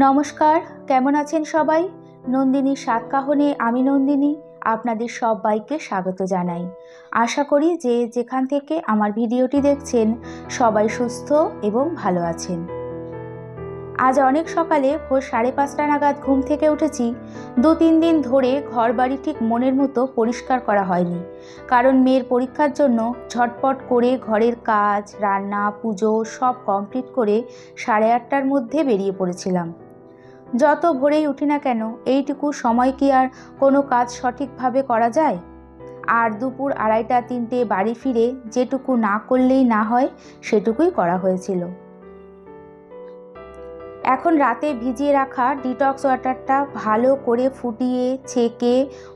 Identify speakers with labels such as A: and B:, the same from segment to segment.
A: নমস্কার, কেমন আছেন সবাই? নন্দিনী সাতকাহনে আমি নন্দিনী আপনাদের সবাইকে স্বাগত জানাই। আশা করি যে যেখান থেকে আমার ভিডিওটি দেখছেন সবাই সুস্থ এবং ভালো আছেন। আজ অনেক সকালে ভোর 5:30 নাগাদ ঘুম থেকে উঠেছি। 2-3 দিন ধরে ঘর বাড়ি ঠিক মনের মতো পরিষ্কার করা হয়নি, কারণ মেয়ের পরীক্ষার জন্য ঝটপট করে ঘরের কাজ, রান্না, পুজো সব কমপ্লিট করে 8:30টার মধ্যে বেরিয়ে পড়েছিলাম। যত ভোরেই উঠি না কেন, এইটুকু সময় কি আর কোনো কাজ সঠিকভাবে করা যায়? আর দুপুর 2:30-3টে বাড়ি ফিরে যেটুকু না করলেই না হয় সেটুকুই করা হয়েছিল। এখন রাতে ভিজিয়ে রাখা ডিটক্স ওয়াটারটা ভালো করে ফুটিয়ে ছেঁকে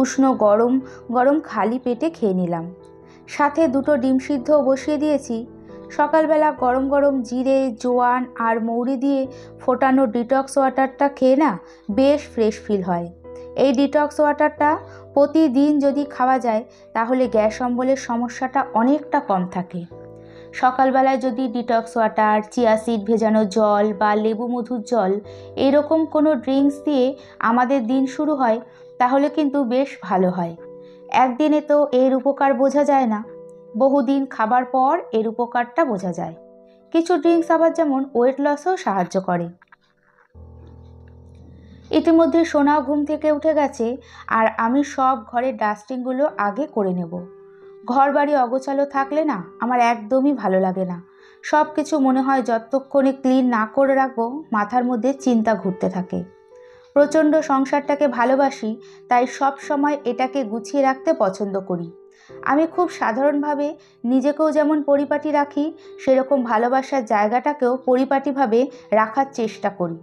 A: উষ্ণ গরম গরম খালি পেটে খেয়ে নিলাম। সাথে 2টো ডিম সিদ্ধও বসিয়ে দিয়েছি। সকালবেলা গরম গরম জিরে, জোয়ান আর মৌরি দিয়ে ফোটানো ডিটক্স ওয়াটারটা খেয়ে না বেশ ফ্রেশ ফিল হয়। এই ডিটক্স ওয়াটারটা প্রতিদিন যদি খাওয়া যায় তাহলে গ্যাস অম্বলের সমস্যাটা অনেকটা কম থাকে। সকালবেলায় যদি ডিটক্স ওয়াটার, চিয়া সিড ভেজানো জল বা লেবু মধুর জল এরকম কোনো ড্রিঙ্কস দিয়ে আমাদের দিন শুরু হয় তাহলে কিন্তু বেশ ভালো হয়। একদিনে তো এর উপকার বোঝা যায় না, বহুদিন খাবার পর এর উপকারটা বোঝা যায়। কিছু ড্রিঙ্কস আবার যেমন ওয়েট লসেও সাহায্য করে। ইতিমধ্যে সোনাও ঘুম থেকে উঠে গেছে আর আমি সব ঘরের ডাস্টিংগুলো আগে করে নেব। ঘর বাড়ি অগোছালো থাকলে না আমার একদমই ভালো লাগে না। সব কিছু মনে হয় যতক্ষণে ক্লিন না করে রাখবো মাথার মধ্যে চিন্তা ঘুরতে থাকে। প্রচণ্ড সংসারটাকে ভালোবাসি, তাই সব সময় এটাকে গুছিয়ে রাখতে পছন্দ করি। আমি খুব সাধারণভাবে নিজেকেও যেমন পরিপাটি রাখি, সেরকম ভালোবাসার জায়গাটাকেও পরিপাটিভাবে রাখার চেষ্টা করি।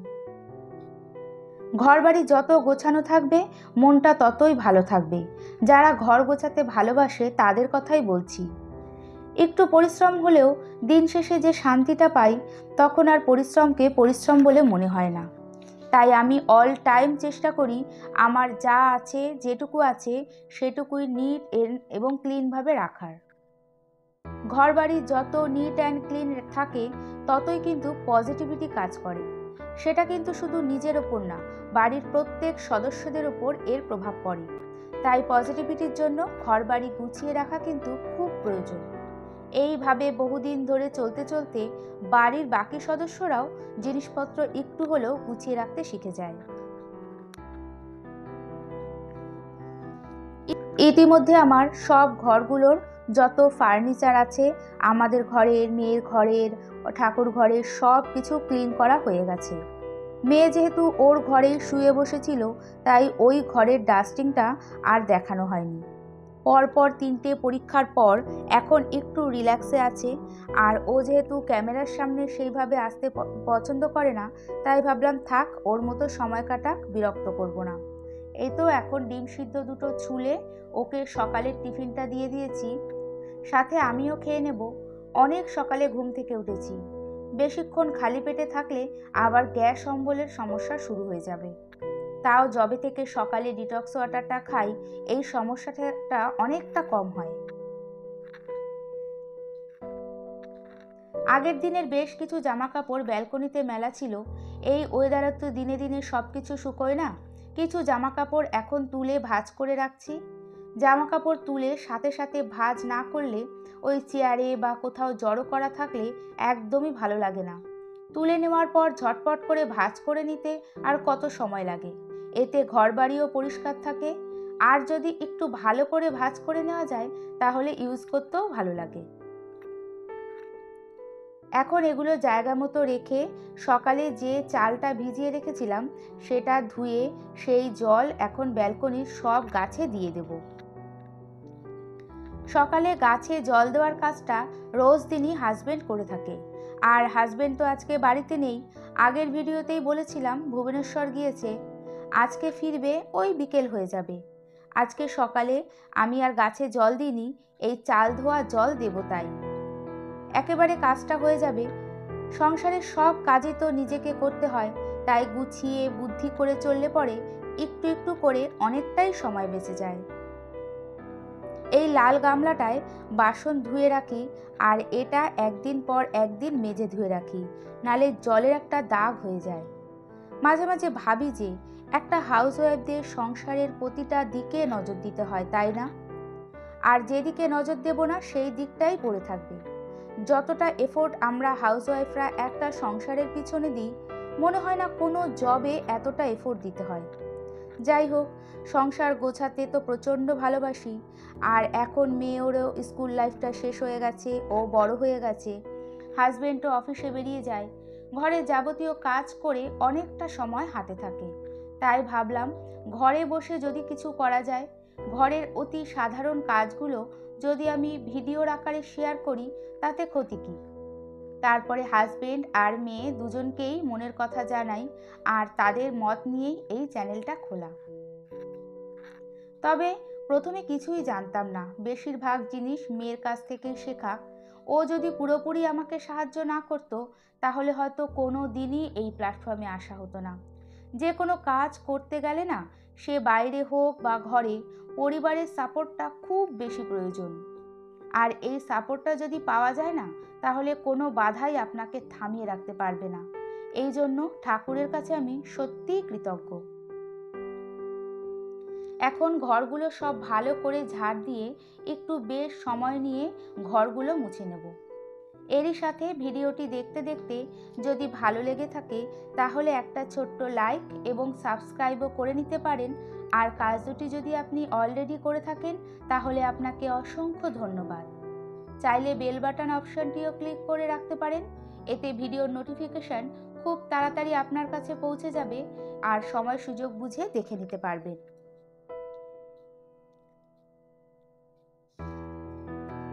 A: ঘরবাড়ি যত গোছানো থাকবে মনটা ততই ভালো থাকবে। যারা ঘর গোছাতে ভালোবাসে তাদের কথাই বলছি। একটু পরিশ্রম হলেও দিন শেষে যে শান্তিটা পাই তখন আর পরিশ্রমকে পরিশ্রম বলে মনে হয় না। তাই আমি অল টাইম চেষ্টা করি আমার যা আছে, যেটুকু আছে সেটুকুই নিট এবং ক্লিনভাবে রাখার। ঘরবাড়ি যত নিট অ্যান্ড ক্লিন থাকে ততই কিন্তু পজিটিভিটি কাজ করে। সেটা কিন্তু শুধু নিজের ওপর না, বাড়ির প্রত্যেক সদস্যদের ওপর এর প্রভাব পড়ে। তাই পজিটিভিটির জন্য ঘরবাড়ি গুছিয়ে রাখা কিন্তু খুব প্রয়োজন। এইভাবে বহুদিন ধরে চলতে চলতে বাড়ির বাকি সদস্যরাও জিনিসপত্র একটু হলেও গুছিয়ে রাখতে শিখে যায়। ইতিমধ্যে আমার সব ঘরগুলোর যত ফার্নিচার আছে, আমাদের ঘরের, মেয়ের ঘরের, ঠাকুর ঘরের সব কিছু ক্লিন করা হয়ে গেছে। মেয়ে যেহেতু ওর ঘরেই শুয়ে বসেছিল তাই ওই ঘরের ডাস্টিংটা আর দেখানো হয়নি। পরপর 3টে পরীক্ষার পর এখন একটু রিল্যাক্সে আছে। আর ও যেহেতু ক্যামেরার সামনে সেইভাবে আসতে পছন্দ করে না, তাই ভাবলাম থাক, ওর মতো সময় কাটাক, বিরক্ত করব না। এই তো এখন ডিম সিদ্ধ 2টো ছুলে ওকে সকালের টিফিনটা দিয়ে দিয়েছি, সাথে আমিও খেয়ে নেব। অনেক সকালে ঘুম থেকে উঠেছি। বেশিক্ষণ খালি পেটে থাকলে আবার গ্যাস অম্বলের সমস্যা শুরু হয়ে যাবে। তাও যবে থেকে সকালে ডিটক্স ওয়াটারটা খাই এই সমস্যাটা অনেকটা কম হয়। আগের দিনের বেশ কিছু জামা কাপড় ব্যালকনিতে মেলা ছিল। এই ওয়েদারে তো দিনে দিনে সব কিছু শুকোয় না। কিছু জামা কাপড় এখন তুলে ভাঁজ করে রাখছি। জামা কাপড় তুলে সাথে সাথে ভাঁজ না করলে ওই চেয়ারে বা কোথাও জড়ো করা থাকলে একদমই ভালো লাগে না। তুলে নেওয়ার পর ঝটপট করে ভাঁজ করে নিতে আর কত সময় লাগে। এতে ঘর বাড়িও পরিষ্কার থাকে। আর যদি একটু ভালো করে ভাঁজ করে নেওয়া যায় তাহলে ইউজ করতেও ভালো লাগে। এখন এগুলো জায়গা মতো রেখে সকালে যে চালটা ভিজিয়ে রেখেছিলাম সেটা ধুয়ে সেই জল এখন ব্যালকনির সব গাছে দিয়ে দেব। সকালে গাছে জল দেওয়ার কাজটা রোজ দিনই হাজবেন্ড করে থাকে। আর হাজবেন্ড তো আজকে বাড়িতে নেই। আগের ভিডিওতেই বলেছিলাম ভুবনেশ্বর গিয়েছে, আজকে ফিরবে ওই বিকেল হয়ে যাবে। আজকে সকালে আমি আর গাছে জল দিইনি, এই চাল ধোয়া জল দেব, তাই একেবারে কাজটা হয়ে যাবে। সংসারের সব কাজই তো নিজেকে করতে হয়, তাই গুছিয়ে বুদ্ধি করে চললে পরে একটু একটু করে অনেকটাই সময় বেঁচে যায়। এই লাল গামলাটায় বাসন ধুয়ে রাখি আর এটা একদিন পর একদিন মেজে ধুয়ে রাখি, নালে জলের একটা দাগ হয়ে যায়। মাঝে মাঝে ভাবি যে একটা হাউসওয়াইফদের সংসারের প্রতিটা দিকে নজর দিতে হয়, তাই না? আর যেদিকে নজর দেব না সেই দিকটাই পড়ে থাকবে। যতটা এফোর্ট আমরা হাউসওয়াইফরা একটা সংসারের পিছনে দিই, মনে হয় না কোনো জবে এতটা এফোর্ট দিতে হয়। যাই হোক, সংসার গোছাতে তো প্রচণ্ড ভালোবাসি। আর এখন মেয়েরও স্কুল লাইফটা শেষ হয়ে গেছে, ও বড় হয়ে গেছে, হাজব্যান্ডও অফিসে বেরিয়ে যায়, ঘরে যাবতীয় কাজ করে অনেকটা সময় হাতে থাকে। তাই ভাবলাম ঘরে বসে যদি কিছু করা যায়, ঘরের অতি সাধারণ কাজগুলো যদি আমি ভিডিওর আকারে শেয়ার করি, তাতে ক্ষতি কী? তারপরে হাজবেন্ড আর মেয়ে দুজনকেই মনের কথা জানাই, আর তাদের মত নিয়েই এই চ্যানেলটা খোলা। তবে প্রথমে কিছুই জানতাম না, বেশিরভাগ জিনিস মেয়ের কাছ থেকেই শেখা। ও যদি পুরোপুরি আমাকে সাহায্য না করতো, তাহলে হয়তো কোনো দিনই এই প্ল্যাটফর্মে আসা হতো না। যে কোনো কাজ করতে গেলে না, সে বাইরে হোক বা ঘরে, পরিবারের সাপোর্টটা খুব বেশি প্রয়োজন। আর এই সাপোর্টটা যদি পাওয়া যায় না, তাহলে কোনো বাধাই আপনাকে থামিয়ে রাখতে পারবে না। এই জন্য ঠাকুরের কাছে আমি সত্যিই কৃতজ্ঞ। এখন ঘরগুলো সব ভালো করে ঝাড় দিয়ে একটু বেশ সময় নিয়ে ঘরগুলো মুছে নেব। এরই সাথে ভিডিওটি দেখতে দেখতে যদি ভালো লেগে থাকে, তাহলে একটা ছোট্ট লাইক এবং সাবস্ক্রাইবও করে নিতে পারেন। আর কাজ দুটি যদি আপনি অলরেডি করে থাকেন, তাহলে আপনাকে অসংখ্য ধন্যবাদ। চাইলে বেল বাটন অপশনটিও ক্লিক করে রাখতে পারেন। এতে ভিডিওর নোটিফিকেশন খুব তাড়াতাড়ি আপনার কাছে পৌঁছে যাবে, আর সময় সুযোগ বুঝে দেখে নিতে পারবেন।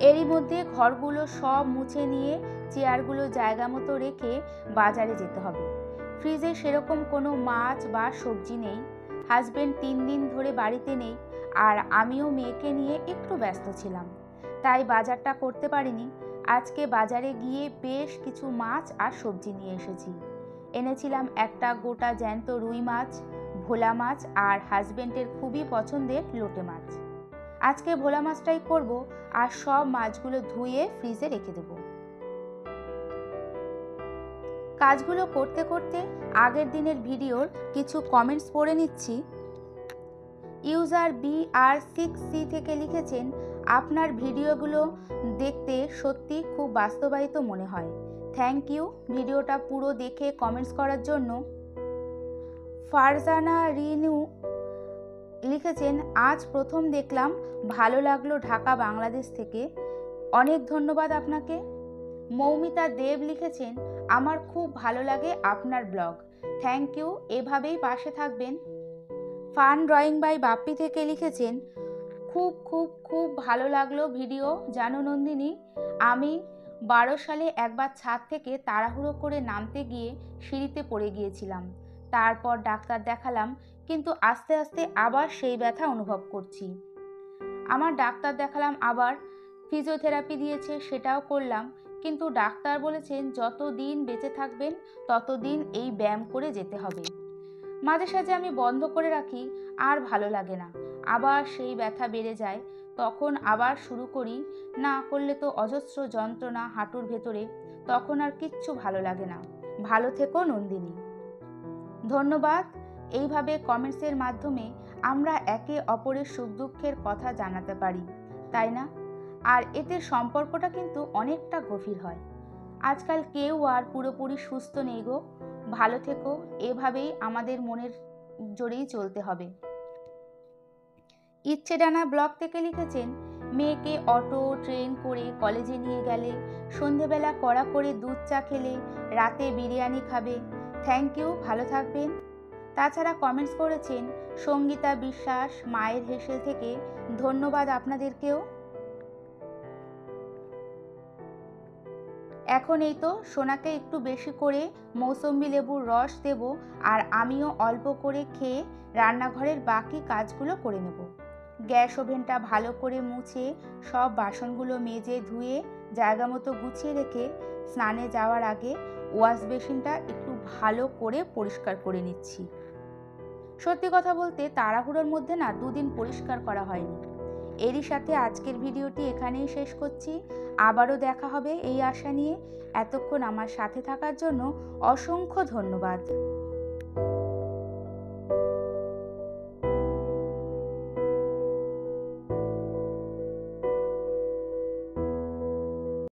A: এরই মধ্যে ঘরগুলো সব মুছে নিয়ে চেয়ারগুলো জায়গা মতো রেখে বাজারে যেতে হবে। ফ্রিজে সেরকম কোনো মাছ বা সবজি নেই। হাজবেন্ড 3 দিন ধরে বাড়িতে নেই, আর আমিও মেয়েকে নিয়ে একটু ব্যস্ত ছিলাম, তাই বাজারটা করতে পারিনি। আজকে বাজারে গিয়ে বেশ কিছু মাছ আর সবজি নিয়ে এসেছি। এনেছিলাম একটা গোটা জ্যান্ত রুই মাছ, ভোলা মাছ, আর হাজবেন্ডের খুবই পছন্দের লোটে মাছ। আজকে ভোলা মাছটাই করব, আর সব মাছগুলো ধুয়ে ফ্রিজে রেখে দেব। কাজগুলো করতে করতে আগের দিনের ভিডিওর কিছু কমেন্টস পড়ে নিচ্ছি। ইউজার BR6C থেকে লিখেছেন, আপনার ভিডিওগুলো দেখতে সত্যি খুব বাস্তবায়িত মনে হয়। থ্যাংক ইউ ভিডিওটা পুরো দেখে কমেন্টস করার জন্য। ফারজানা রিনু লিখেছেন, আজ প্রথম দেখলাম, ভালো লাগলো ঢাকা বাংলাদেশ থেকে, অনেক ধন্যবাদ আপনাকে। মৌমিতা দেব লিখেছেন, আমার খুব ভালো লাগে আপনার ব্লগ, থ্যাংক ইউ, এভাবেই পাশে থাকবেন। ফান ড্রয়িং বাই বাপ্পি থেকে লিখেছেন, খুব খুব খুব ভালো লাগলো ভিডিও। জানো নন্দিনী, আমি 12 সালে একবার ছাদ থেকে তাড়াহুড়ো করে নামতে গিয়ে সিঁড়িতে পড়ে গিয়েছিলাম। তারপর ডাক্তার দেখালাম, কিন্তু আস্তে আস্তে আবার সেই ব্যথা অনুভব করছি। আমার ডাক্তার দেখালাম, আবার ফিজিওথেরাপি দিয়েছে, সেটাও করলাম, কিন্তু ডাক্তার বলেছেন যতদিন বেঁচে থাকবেন ততদিন এই ব্যায়াম করে যেতে হবে। মাঝে সাঝে আমি বন্ধ করে রাখি, আর ভালো লাগে না, আবার সেই ব্যথা বেড়ে যায়, তখন আবার শুরু করি, না করলে তো অজস্র যন্ত্রণা হাঁটুর ভেতরে, তখন আর কিচ্ছু ভালো লাগে না। ভালো থেকো নন্দিনী। ধন্যবাদ। এইভাবে কমেন্টসের মাধ্যমে আমরা একে অপরের সুখ দুঃখের কথা জানাতে পারি, তাই না? আর এতে সম্পর্কটা কিন্তু অনেকটা গভীর হয়। আজকাল কেউ আর পুরোপুরি সুস্থ নেই গো। ভালো থেকো, এভাবেই আমাদের মনের জোরেই চলতে হবে। ইচ্ছে ডানা ব্লগ থেকে লিখেছেন, মেয়েকে অটো ট্রেন করে কলেজে নিয়ে গেলে, সন্ধেবেলা কড়া করে দুধ চা খেলে, রাতে বিরিয়ানি খাবে, থ্যাংক ইউ, ভালো থাকবেন। তাছাড়া কমেন্টস করেছেন সঙ্গীতা বিশ্বাস মায়ের হেসেল থেকে, ধন্যবাদ আপনাদেরকেও। এখন এই তো সোনাকে একটু বেশি করে মৌসম্বি লেবুর রস দেব, আর আমিও অল্প করে খেয়ে রান্নাঘরের বাকি কাজগুলো করে নেব। গ্যাস ওভেনটা ভালো করে মুছে সব বাসনগুলো মেজে ধুয়ে জায়গা মতো গুছিয়ে রেখে স্নানে যাওয়ার আগে ওয়াশ বেসিনটা একটু ভালো করে পরিষ্কার করে নিচ্ছি। সত্যি কথা বলতে তাড়াহুড়োর মধ্যে না 2 দিন পরিষ্কার করা হয়নি। এরই সাথে আজকের ভিডিওটি এখানেই শেষ করছি। আবারও দেখা হবে এই আশা নিয়ে। এতক্ষণ আমার সাথে থাকার জন্য অসংখ্য ধন্যবাদ।